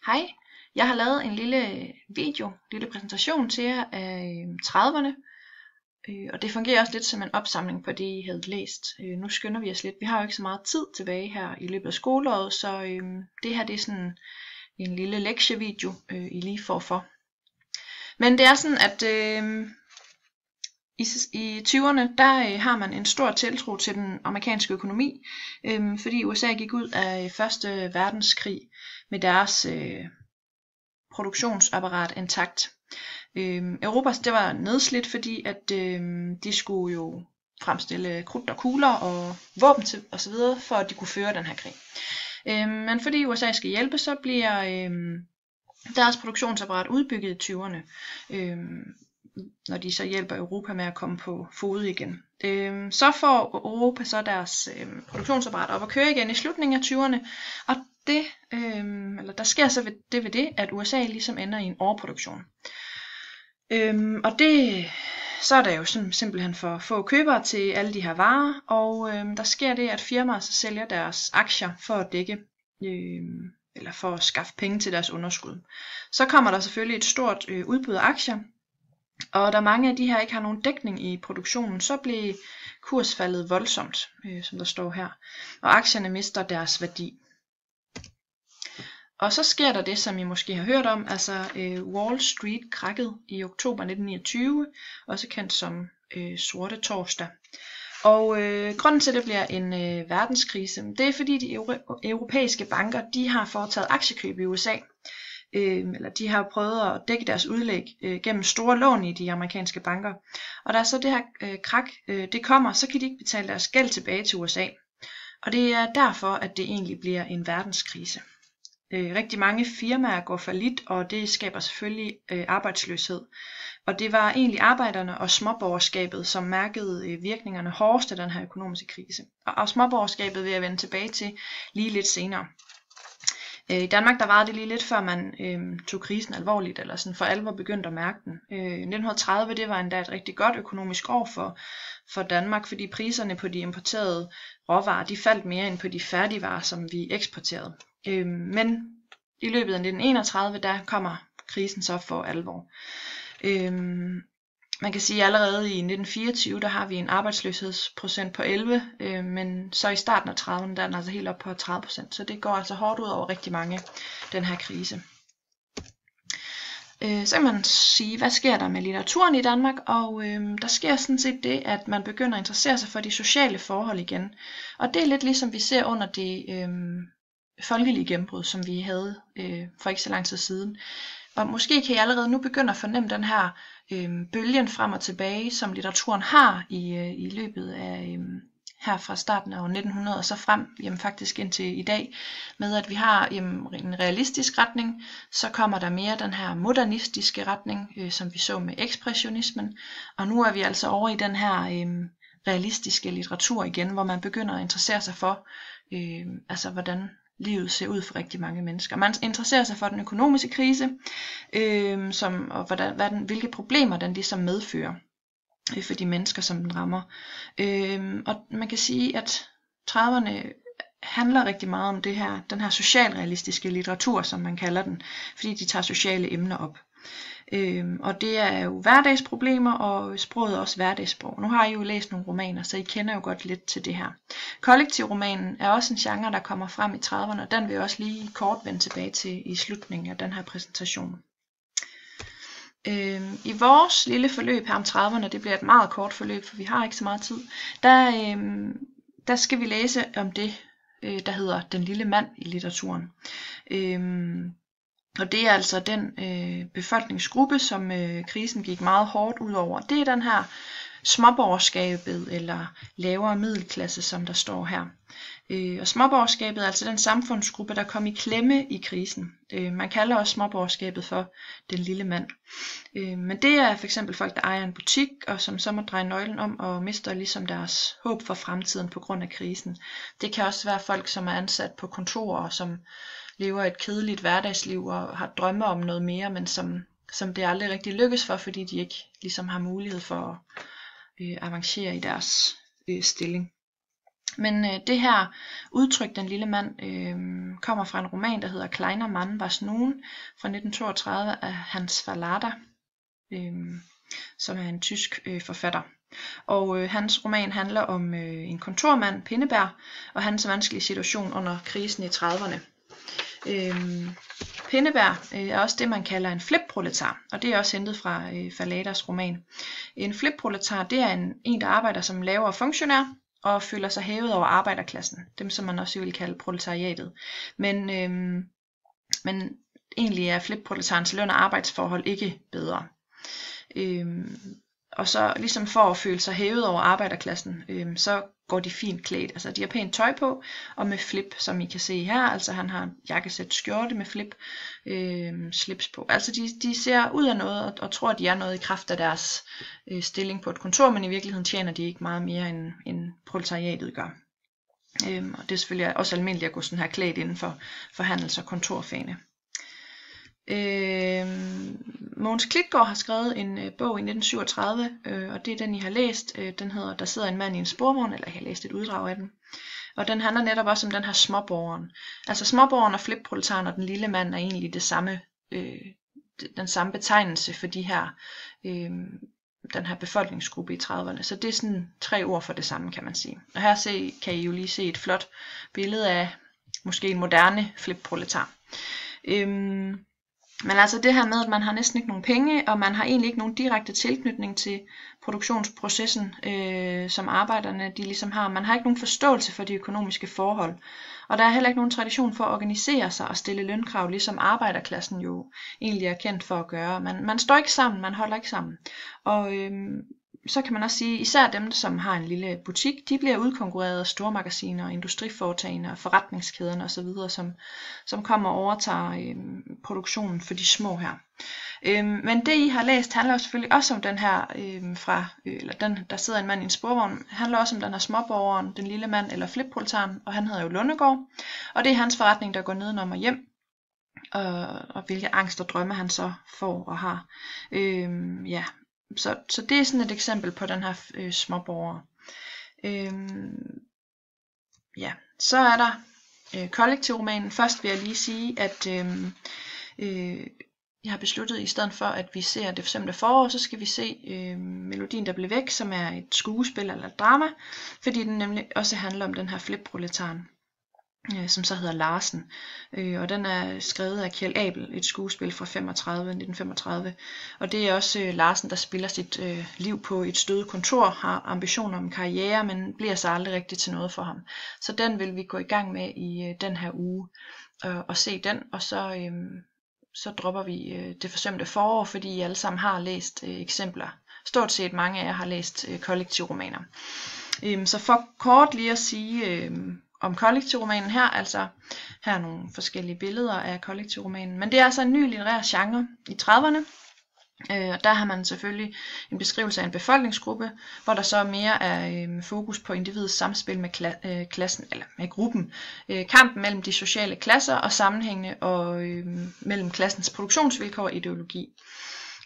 Hej, jeg har lavet en lille lille præsentation til jer af 30'erne, og det fungerer også lidt som en opsamling på det, I havde læst. Nu skynder vi os lidt. Vi har jo ikke så meget tid tilbage her i løbet af skoleåret, så det her det er sådan en lille lektievideo, I lige får for. Men det er sådan, at i 20'erne, der har man en stor tiltro til den amerikanske økonomi, fordi USA gik ud af Første Verdenskrig med deres produktionsapparat intakt. Europa det var nedslidt, fordi at de skulle jo fremstille krudt og kugler og våben til osv. for at de kunne føre den her krig. Men fordi USA skal hjælpe, så bliver deres produktionsapparat udbygget i 20'erne, når de så hjælper Europa med at komme på fode igen. Så får Europa så deres produktionsapparat op at køre igen i slutningen af 20'erne, og der sker så ved det, at USA ligesom ender i en overproduktion. Og så er der jo simpelthen for få købere til alle de her varer, og der sker det, at firmaer så sælger deres aktier for at dække, eller for at skaffe penge til deres underskud. Så kommer der selvfølgelig et stort udbud af aktier, og da mange af de her ikke har nogen dækning i produktionen, så bliver kursfaldet voldsomt, som der står her, og aktierne mister deres værdi. Og så sker der det, som I måske har hørt om, altså Wall Street krakkede i oktober 1929, også kendt som sorte torsdag. Og grunden til, at det bliver en verdenskrise, det er fordi de europæiske banker, de har foretaget aktiekøb i USA. Eller de har prøvet at dække deres udlæg gennem store lån i de amerikanske banker. Og da så det her krak, det kommer, så kan de ikke betale deres gæld tilbage til USA. Og det er derfor, at det egentlig bliver en verdenskrise. Rigtig mange firmaer går fallit, og det skaber selvfølgelig arbejdsløshed. Og det var egentlig arbejderne og småborgerskabet, som mærkede virkningerne hårdest af den her økonomiske krise. Og småborgerskabet vil jeg vende tilbage til lige lidt senere. I Danmark der varede det lige lidt før man tog krisen alvorligt, eller sådan for alvor begyndte at mærke den. 1930 det var endda et rigtig godt økonomisk år for Danmark, fordi priserne på de importerede råvarer de faldt mere end på de færdigvarer, som vi eksporterede. Men i løbet af 1931 der kommer krisen så for alvor. Man kan sige, at allerede i 1924, der har vi en arbejdsløshedsprocent på 11, men så i starten af 30'erne, der er den altså helt op på 30%, så det går altså hårdt ud over rigtig mange, den her krise. Så kan man sige, hvad sker der med litteraturen i Danmark, og der sker sådan set det, at man begynder at interessere sig for de sociale forhold igen, og det er lidt ligesom vi ser under det folkelige gennembrud, som vi havde for ikke så lang tid siden. Og måske kan I allerede nu begynde at fornemme den her bølgen frem og tilbage, som litteraturen har i løbet af her fra starten af 1900 og så frem faktisk indtil i dag, med at vi har en realistisk retning, så kommer der mere den her modernistiske retning, som vi så med ekspressionismen, og nu er vi altså over i den her realistiske litteratur igen, hvor man begynder at interessere sig for, altså hvordan livet ser ud for rigtig mange mennesker. Man interesserer sig for den økonomiske krise, og hvilke problemer den ligesom medfører for de mennesker, som den rammer. Og man kan sige, at 30'erne handler rigtig meget om den her socialrealistiske litteratur, som man kalder den, fordi de tager sociale emner op. Og det er jo hverdagsproblemer, og sproget er også hverdagssprog. Nu har I jo læst nogle romaner, så I kender jo godt lidt til det her. Kollektivromanen er også en genre, der kommer frem i 30'erne, og den vil jeg også lige kort vende tilbage til i slutningen af den her præsentation. I vores lille forløb her om 30'erne, det bliver et meget kort forløb, for vi har ikke så meget tid, der skal vi læse om det, der hedder Den lille mand i litteraturen. Og det er altså den befolkningsgruppe, som krisen gik meget hårdt ud over. Det er den her småborgerskabet eller lavere middelklasse, som der står her. Og småborgerskabet er altså den samfundsgruppe, der kom i klemme i krisen. Man kalder også småborgerskabet for den lille mand. Men det er for eksempel folk, der ejer en butik, og som så må dreje nøglen om og mister ligesom deres håb for fremtiden på grund af krisen. Det kan også være folk, som er ansat på kontorer, og som lever et kedeligt hverdagsliv og har drømme om noget mere, men som det aldrig rigtig lykkes for, fordi de ikke ligesom har mulighed for at avancere i deres stilling. Men det her udtryk, den lille mand, kommer fra en roman, der hedder Kleiner Mann was nun fra 1932 af Hans Fallada, som er en tysk forfatter. Og hans roman handler om en kontormand, Pinneberg, og hans vanskelige situation under krisen i 30'erne. Pinneberg er også det, man kalder en flipproletar, og det er også hentet fra Falladas roman. En flipproletar, det er en, der arbejder som lavere funktionær, og føler sig hævet over arbejderklassen, dem som man også vil kalde proletariatet. Men egentlig er flipproletarens løn- og arbejdsforhold ikke bedre. Og så ligesom for at føle sig hævet over arbejderklassen, så går de fint klædt. Altså de har pænt tøj på, og med flip, som I kan se her. Altså han har jakkesæt skjorte med flip, slips på. Altså de ser ud af noget, og tror, at de er noget i kraft af deres stilling på et kontor, men i virkeligheden tjener de ikke meget mere, end proletariatet gør. Og det er selvfølgelig også almindeligt at gå sådan her klædt inden for handels- og kontorfagene. Mogens Klitgaard har skrevet en bog i 1937, og det er den, I har læst. Den hedder Der sidder en mand i en sporvogn, eller jeg har læst et uddrag af den. Og den handler netop også om den her småborgeren. Altså småborgeren og flipproletaren og den lille mand er egentlig den samme betegnelse for den her befolkningsgruppe i 30'erne. Så det er sådan 3 ord for det samme, kan man sige. Og her kan I jo lige se et flot billede af måske en moderne flipproletar. Men altså det her med, at man har næsten ikke nogen penge, og man har egentlig ikke nogen direkte tilknytning til produktionsprocessen, som arbejderne de ligesom har. Man har ikke nogen forståelse for de økonomiske forhold. Og der er heller ikke nogen tradition for at organisere sig og stille lønkrav, ligesom arbejderklassen jo egentlig er kendt for at gøre. Man står ikke sammen, man holder ikke sammen. Og så kan man også sige, især dem, som har en lille butik, de bliver udkonkurreret af stormagasiner, industriforetagender, forretningskæderne osv., som kommer og overtager produktionen for de små her. Men det, I har læst, handler jo selvfølgelig også om den her, den, der sidder en mand i en sporvogn, handler også om den her småborgeren, den lille mand eller flipproletaren, og han hedder jo Lundegård, og det er hans forretning, der går nedenom og hjem, og hvilke angst og drømme han så får og har. Så det er sådan et eksempel på den her småborger. Så er der kollektivromanen. Først vil jeg lige sige, at jeg har besluttet, i stedet for at vi ser Det forsømte forår, så skal vi se Melodien, der blev væk, som er et skuespil eller et drama, fordi den nemlig også handler om den her flipproletaren, som så hedder Larsen, og den er skrevet af Kjeld Abel, et skuespil fra 1935, og det er også Larsen, der spiller sit liv på et stødet kontor, har ambitioner om karriere, men bliver så aldrig rigtigt til noget for ham. Så den vil vi gå i gang med i den her uge, og se den, og så dropper vi Det forsømte forår, fordi I alle sammen har læst eksempler. Stort set mange af jer har læst kollektivromaner. Så for kort lige at sige om kollektivromanen her, altså her er nogle forskellige billeder af kollektivromanen, men det er altså en ny litterær genre i 30'erne, og der har man selvfølgelig en beskrivelse af en befolkningsgruppe, hvor der så mere er fokus på individets samspil med klassen, eller med gruppen, kampen mellem de sociale klasser og sammenhængene og mellem klassens produktionsvilkår og ideologi.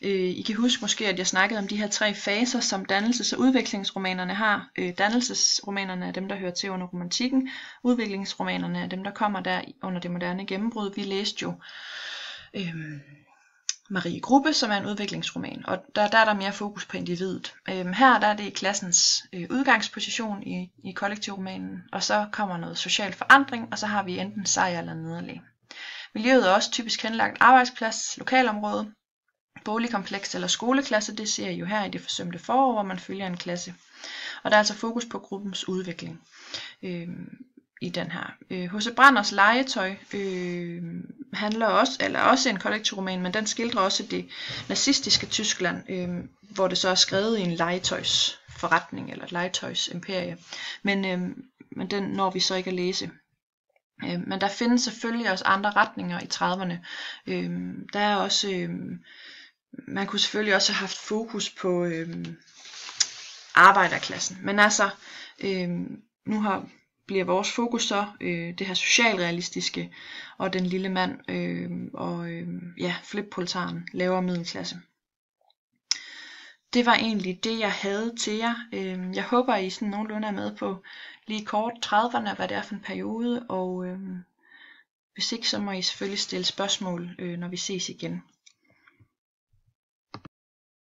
I kan huske måske, at jeg snakkede om de her 3 faser, som dannelses- og udviklingsromanerne har. Dannelsesromanerne er dem, der hører til under romantikken. Udviklingsromanerne er dem, der kommer der under det moderne gennembrud. Vi læste jo Marie Grubbe, som er en udviklingsroman, og der er der mere fokus på individet. Her der er det klassens udgangsposition i kollektivromanen, og så kommer noget social forandring, og så har vi enten sejr eller nederlag. Miljøet er også typisk henlagt arbejdsplads, lokalområde, boligkompleks eller skoleklasse, det ser I jo her i Det forsømte forår, hvor man følger en klasse. Og der er altså fokus på gruppens udvikling i den her. H.C. Branders Legetøj handler også en kollektivroman, men den skildrer også det nazistiske Tyskland, hvor det så er skrevet i en legetøjsforretning eller et legetøjsimperie. Men den når vi så ikke at læse. Men der findes selvfølgelig også andre retninger i 30'erne. Der er også man kunne selvfølgelig også have haft fokus på arbejderklassen. Men altså, bliver vores fokus så det her socialrealistiske, og den lille mand, flipproletaren, lavere middelklasse. Det var egentlig det, jeg havde til jer. Jeg håber, I sådan nogenlunde er med på lige kort 30'erne, hvad det er for en periode, og hvis ikke, så må I selvfølgelig stille spørgsmål, når vi ses igen.